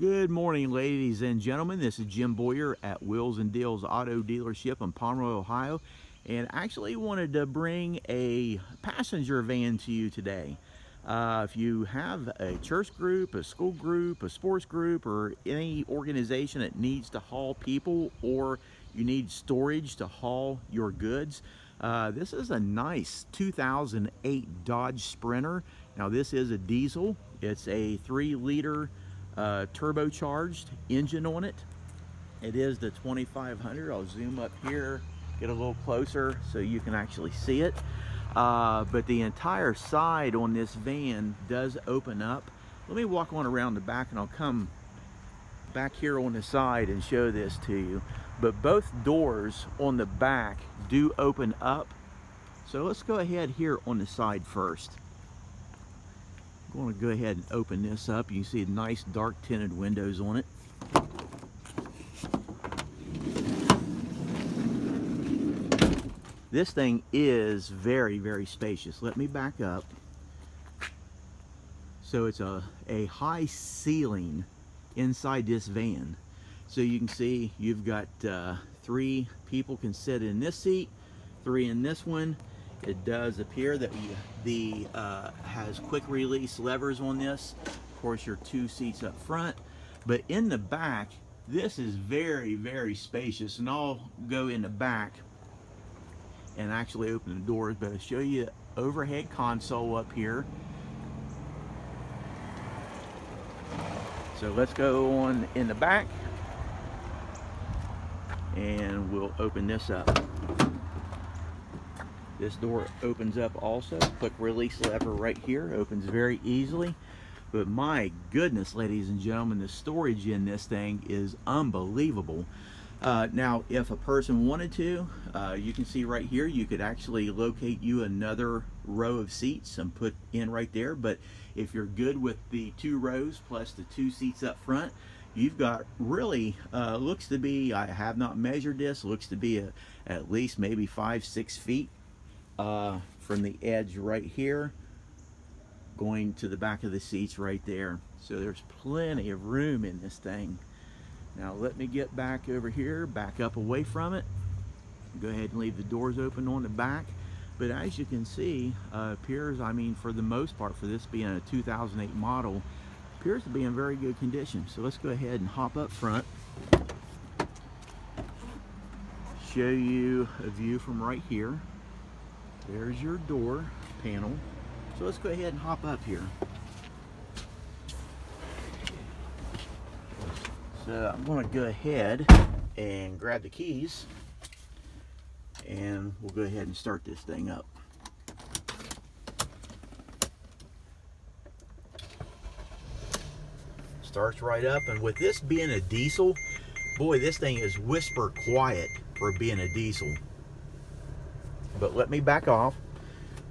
Good morning, ladies and gentlemen. This is Jim Boyer at Wills and Deals Auto Dealership in Pomeroy, Ohio, and actually wanted to bring a passenger van to you today. If you have a church group, a school group, a sports group, or any organization that needs to haul people, or you need storage to haul your goods, this is a nice 2008 Dodge Sprinter. Now this is a diesel. It's a 3-liter turbocharged engine on it. It is the 2500. I'll zoom up here, get a little closer so you can actually see it. But the entire side on this van does open up. Let me walk on around the back and I'll come back here on the side and show this to you. But both doors on the back do open up. So let's go ahead here on the side first. I'm going to go ahead and open this up. You can see nice dark tinted windows on it. This thing is very, very spacious. Let me back up. So it's a high ceiling inside this van. So you can see you've got 3 people can sit in this seat, 3 in this one. It does appear that the has quick release levers on this. Of course, your 2 seats up front, but in the back, this is very, very spacious. And I'll go in the back and actually open the doors, but I'll show you the overhead console up here. So let's go on in the back and we'll open this up. This door opens up also. Quick release lever right here, opens very easily. But my goodness, ladies and gentlemen, the storage in this thing is unbelievable. Now, if a person wanted to, you can see right here, you could actually locate you another row of seats and put in right there. But if you're good with the 2 rows plus the 2 seats up front, you've got really, looks to be, I have not measured this, looks to be at least maybe 5-6 feet. From the edge right here going to the back of the seats right there. So there's plenty of room in this thing. Now let me get back over here, back up away from it. Go ahead and leave the doors open on the back. But as you can see, appears, I mean, for the most part, for this being a 2008 model, appears to be in very good condition. So let's go ahead and hop up front. Show you a view from right here. There's your door panel. So let's go ahead and hop up here. So I'm going to go ahead and grab the keys and we'll go ahead and start this thing up. Starts right up, and with this being a diesel, boy, this thing is whisper quiet for being a diesel. But let me back off.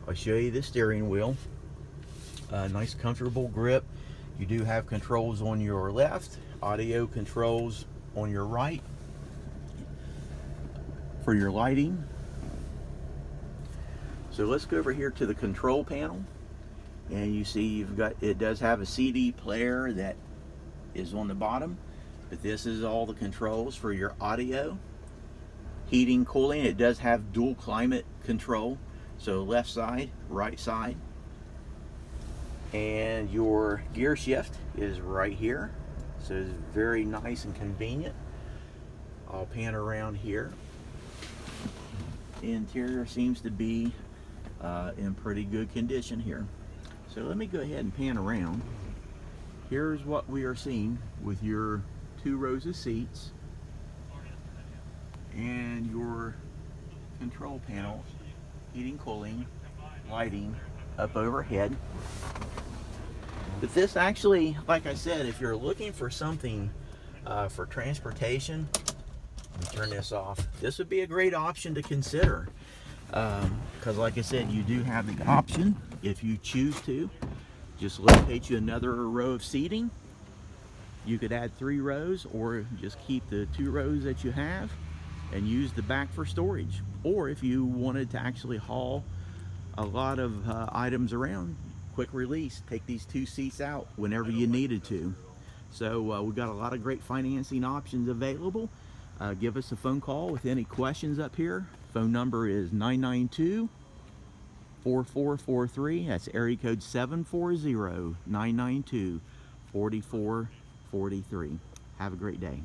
I'll show you the steering wheel. Nice comfortable grip. You do have controls on your left, audio controls on your right for your lighting. So let's go over here to the control panel, and you see you've got, it does have a CD player that is on the bottom, but this is all the controls for your audio. Heating, cooling, it does have dual climate control, so left side, right side. And your gear shift is right here, so it's very nice and convenient. I'll pan around here. The interior seems to be in pretty good condition here. So let me go ahead and pan around. Here's what we are seeing with your 2 rows of seats and your control panel, heating, cooling, lighting up overhead. But this actually, like I said, if you're looking for something for transportation, let me turn this off, this would be a great option to consider. Because like I said, you do have the option, if you choose to, just locate you another row of seating. You could add 3 rows, or just keep the 2 rows that you have and use the back for storage. Or if you wanted to actually haul a lot of items around, quick release, take these 2 seats out whenever you needed to. So we've got a lot of great financing options available. Give us a phone call with any questions up here. Phone number is 992-4443. That's area code 740-992-4443. Have a great day.